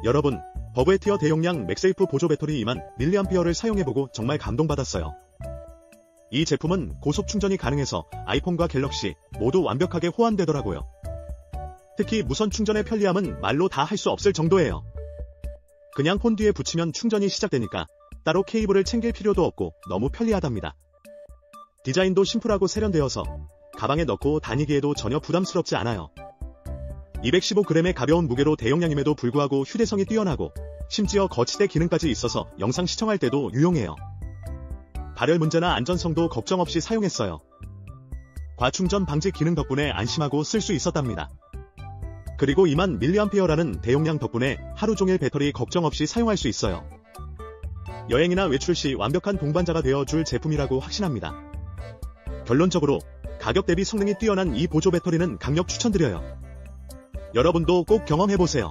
여러분, 버브에티어 대용량 맥세이프 보조 배터리 20,000mAh를 사용해보고 정말 감동받았어요. 이 제품은 고속 충전이 가능해서 아이폰과 갤럭시 모두 완벽하게 호환되더라고요. 특히 무선 충전의 편리함은 말로 다 할 수 없을 정도예요. 그냥 폰 뒤에 붙이면 충전이 시작되니까 따로 케이블을 챙길 필요도 없고 너무 편리하답니다. 디자인도 심플하고 세련되어서 가방에 넣고 다니기에도 전혀 부담스럽지 않아요. 215g의 가벼운 무게로 대용량임에도 불구하고 휴대성이 뛰어나고 심지어 거치대 기능까지 있어서 영상 시청할 때도 유용해요. 발열 문제나 안전성도 걱정 없이 사용했어요. 과충전 방지 기능 덕분에 안심하고 쓸 수 있었답니다. 그리고 20,000mAh라는 대용량 덕분에 하루 종일 배터리 걱정 없이 사용할 수 있어요. 여행이나 외출 시 완벽한 동반자가 되어줄 제품이라고 확신합니다. 결론적으로 가격 대비 성능이 뛰어난 이 보조 배터리는 강력 추천드려요. 여러분도 꼭 경험해보세요.